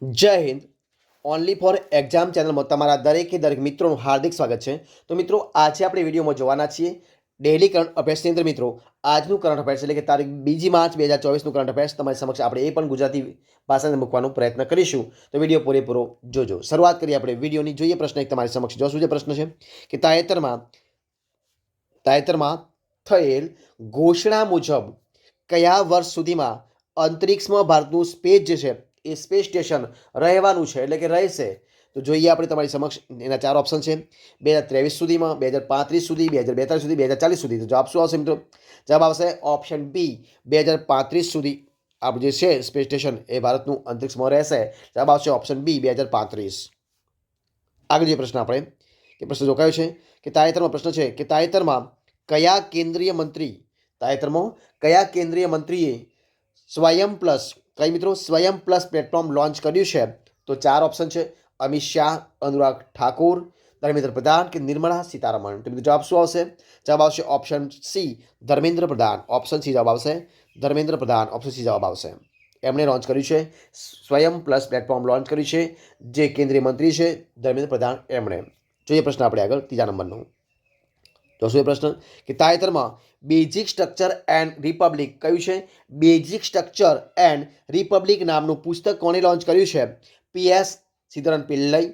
જય Hind. Only for exam ચેનલમાં તમારા દરેક મિત્રોનું હાર્દિક સ્વાગત છે. તો મિત્રો, આજે આપણે વિડીયોમાં જોવાના છીએ ડેઇલી કરંટ અફેર્સની અંદર. મિત્રો, આજનું કરંટ અફેર્સ એટલે કે તારીખ 2 માર્ચ 2024નું કરંટ અફેર્સ તમારી સમક્ષ આપણે એ પણ ગુજરાતી ભાષામાં મૂકવાનો પ્રયત્ન કરીશું. તો વિડીયો પૂરેપૂરો જોજો. શરૂઆત કરીએ આપણે વિડીયોની. જોઈએ પ્રશ્ન એક તમારી સમક્ષ. જો શું જે પ્રશ્ન છે કે તાજેતરમાં થયેલ ઘોષણા મુજબ કયા વર્ષ સુધીમાં અંતરિક્ષમાં ભારતનું સ્પેસ જે છે એ સ્પેસ સ્ટેશન રહેવાનું છે એટલે કે રહેશે? તો જોઈએ આપણે તમારી સમક્ષ એના 4 ઓપ્શન છે. 2023 સુધીમાં, 2035 સુધી, 2042 સુધી, 2040 સુધી. તો જવાબ શું આવશે મિત્રો? જવાબ આવશે ઓપ્શન બી, 2035 સુધી આપણું જે છે સ્પેસ સ્ટેશન એ ભારતનું અંતરિક્ષમાં રહેશે. જવાબ આવશે ઓપ્શન બી, 2035. આગળ જે પ્રશ્ન આપણે કે પ્રશ્ન જો કયો છે કે તાજેતરમાં પ્રશ્ન છે કે તાજેતરમાં કયા કેન્દ્રીય મંત્રીએ સ્વયં પ્લસ કઈ મિત્રો સ્વયં પ્લસ પ્લેટફોર્મ લોન્ચ કર્યું છે? તો 4 ઓપ્શન છે. અમિત શાહ, અનુરાગ ઠાકુર, ધર્મેન્દ્ર પ્રધાન કે નિર્મલા સીતારમણ. તો જવાબ શું આવશે? જવાબ આવશે option C, Dharmendra Pradhan. Option C જવાબ આવશે, ધર્મેન્દ્ર પ્રધાન. ઓપ્શન સી જવાબ આવશે. એમણે લોન્ચ કર્યું છે સ્વયં પ્લસ પ્લેટફોર્મ લોન્ચ કર્યું છે જે કેન્દ્રીય મંત્રી છે ધર્મેન્દ્ર પ્રધાન એમણે. જોઈએ પ્રશ્ન આપણે આગળ 3જા નંબરનો. તો શું એ પ્રશ્ન કે તાજેતરમાં બેઝિક સ્ટ્રક્ચર એન્ડ રિપબ્લિક કયું છે? બેઝિક સ્ટ્રક્ચર એન્ડ રિપબ્લિક નામનું પુસ્તક કોણે લોન્ચ કર્યું છે? PS શ્રીધરન પિલ્લઈ,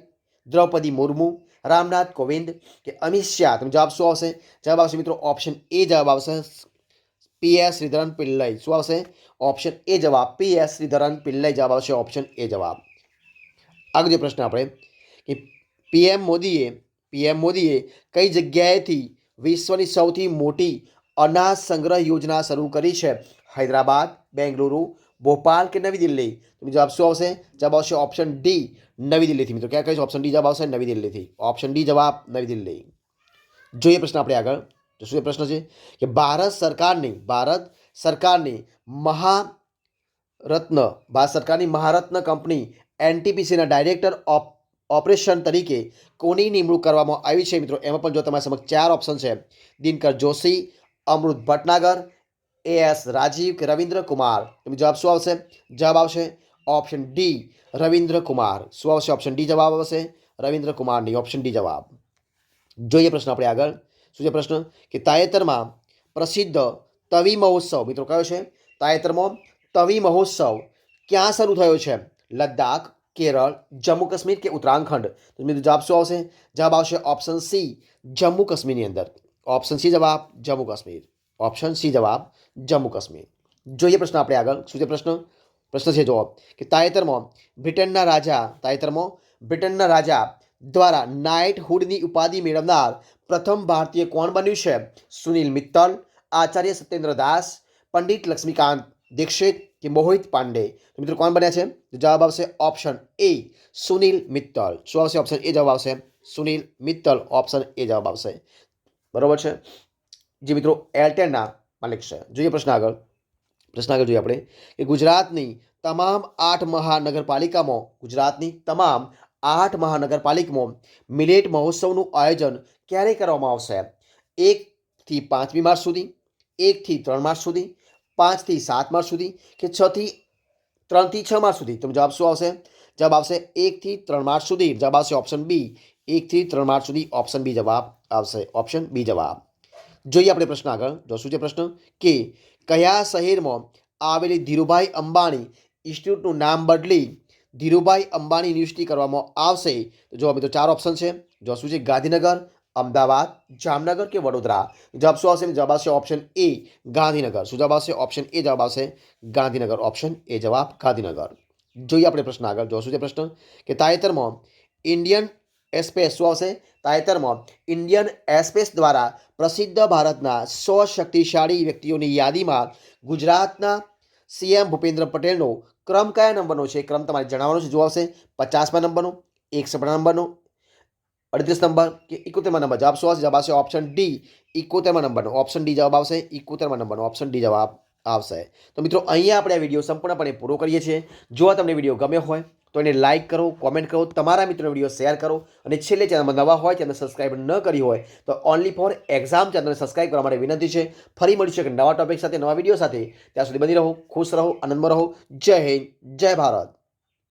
દ્રૌપદી મુર્મુ, રામનાથ કોવિંદ કે અમિત શાહ. તમે જવાબ શું આવશે? જવાબ આવશે મિત્રો ઓપ્શન એ જવાબ આવશે, PS શ્રીધરન પિલ્લઈ. શું આવશે? ઓપ્શન એ જવાબ, PS શ્રીધરન પિલ્લઈ જવાબ આવશે ઓપ્શન એ જવાબ. આગળ જે પ્રશ્ન આપણે કે પીએમ મોદીએ કઈ જગ્યાએથી વિશ્વની સૌથી મોટી અનાજ સંગ્રહ યોજના શરૂ કરી છે? હૈદરાબાદ, બેંગલુરુ, ભોપાલ કે નવી દિલ્હી? તો જવાબ શું આવશે? જવાબ આવશે ઓપ્શન ડી, નવી દિલ્હીથી. મિત્રો ક્યાં કહીશ? ઓપ્શન ડી જવાબ આવશે નવી દિલ્હીથી. ઓપ્શન ડી જવાબ, નવી દિલ્હી. જોઈએ પ્રશ્ન આપણે આગળ. તો શું પ્રશ્ન છે કે ભારત સરકારની મહારત્ન કંપની એનટીપીસીના ડાયરેક્ટર ઓફ ઓપરેશન તરીકે કોની નિમણૂક કરવામાં આવી છે? મિત્રો એમાં પણ જો તમારી સમક્ષ 4 ઓપ્શન છે. દિનકર જોશી, અમૃત ભટનાગર, AS રાજીવ કે રવિન્દ્ર કુમાર. જવાબ શું આવશે? જવાબ આવશે ઓપ્શન ડી, રવિન્દ્ર કુમાર. શું આવશે? ઓપ્શન ડી જવાબ આવશે, રવિન્દ્ર કુમારની. ઓપ્શન ડી જવાબ. જોઈએ પ્રશ્ન આપણે આગળ. શું છે પ્રશ્ન કે તાજેતરમાં પ્રસિદ્ધ તવી મહોત્સવ મિત્રો કયો છે? તાજેતરમાં તવી મહોત્સવ ક્યાં શરૂ થયો છે? લદ્દાખ, કેરળ, જમ્મુ કાશ્મીર કે ઉત્તરાખંડ? તો મિત્રો જવાબ શું આવશે? જવાબ આવશે ઓપ્શન સી, જમ્મુ કાશ્મીરની અંદર. ઓપ્શન સી જવાબ, જમ્મુ કાશ્મીર. ઓપ્શન સી જવાબ, જમ્મુ કાશ્મીર. જોઈએ પ્રશ્ન આપણે આગળ. શું છે પ્રશ્ન છે જવાબ કે તાજેતરમાં બ્રિટનના રાજા દ્વારા નાઇટહુડની ઉપાધિ મેળવનાર પ્રથમ ભારતીય કોણ બન્યું છે? સુનિલ મિત્તલ, આચાર્ય સત્યેન્દ્ર દાસ, પંડિત લક્ષ્મીકાંત દીક્ષિત કે મોહિત પાંડે? મિત્રો કોણ બન્યા છે? જવાબ આવશે ઓપ્શન એ, સુનિલ મિત્તલ. શું આવશે? ઓપ્શન એ જવાબ આવશે, સુનિલ મિત્તલ. ઓપ્શન એ જવાબ આવશે. બરોબર છે. જે મિત્રો એરટેલના માલિક છે. જોઈએ પ્રશ્ન આગળ જોઈએ આપણે કે ગુજરાતની તમામ 8 મહાનગરપાલિકામાં મિલેટ મહોત્સવનું આયોજન ક્યારે કરવામાં આવશે? 1 થી 5મી માર્ચ સુધી, 1 થી 3 માર્ચ સુધી, 5 થી 7 માર્ચ સુધી કે 3 થી 6 માર્ચ સુધી? તો જવાબ શું આવશે? જવાબ આવશે 1 થી 3 માર્ચ સુધી. જવાબ આવશે ઓપ્શન બી, 1 થી 3 માર્ચ સુધી. ઓપ્શન બી જવાબ આવશે, ઓપ્શન બી જવાબ. જોઈએ આપણે પ્રશ્ન આગળ. જો શું છે પ્રશ્ન કે કયા શહેરમાં આવેલી ધીરુભાઈ અંબાણી ઇન્સ્ટિટ્યૂટનું નામ બદલી ધીરુભાઈ અંબાણી યુનિવર્સિટી કરવામાં આવશે? તો જો મિત્રો 4 ઓપ્શન છે. જો શું છે? ગાંધીનગર, અમદાવાદ, જામનગર કે વડોદરા? જવાબ શું આવશે? જવાબ આવશે ઓપ્શન એ, ગાંધીનગર. શું જવાબ આવશે? ઓપ્શન એ જવાબ આવશે, ગાંધીનગર. ઓપ્શન એ જવાબ, ગાંધીનગર. જોઈએ આપણે પ્રશ્ન આગળ. જો શું છે પ્રશ્ન કે તાજેતરમાં ઇન્ડિયન એસ્પેસ શું આવશે? તાજેતરમાં ઇન્ડિયન એસ્પેસ દ્વારા પ્રસિદ્ધ ભારતના 100 શક્તિશાળી વ્યક્તિઓની યાદીમાં ગુજરાતના CM ભૂપેન્દ્ર પટેલનો ક્રમ કયા નંબરનો છે? ક્રમ તમારે જણાવવાનો છે. જો આવશે 50મા નંબરનો, 61મા નંબરનો, 38 નંબર કે 71મા નંબર? જવાબ શું આવશે? જવાબ આવશે ઓપ્શન ડી, 71મા નંબરનો. ઓપ્શન ડી જવાબ આવશે, 71મા નંબરનો. ઓપ્શન ડી જવાબ આવશે. તો મિત્રો અહીંયા આપણે આ વિડીયો સંપૂર્ણપણે પૂરો કરીએ છીએ. જો તમને વિડીયો ગમ્યો હોય તો એને લાઇક કરો, કોમેન્ટ કરો, તમારા મિત્રોને વિડીયો શેર કરો અને છેલ્લે ચેનલમાં નવા હોય ચેનલ સબસ્ક્રાઇબ ન કરી હોય તો ઓનલી ફોર એક્ઝામ ચેનલને સબસ્ક્રાઇબ કરવા માટે વિનંતી છે. ફરી મળીશું એક નવા ટોપિક સાથે, નવા વિડીયો સાથે. ત્યાં સુધી બની રહો, ખુશ રહો, આનંદમાં રહો. જય હિન્દ, જય ભારત.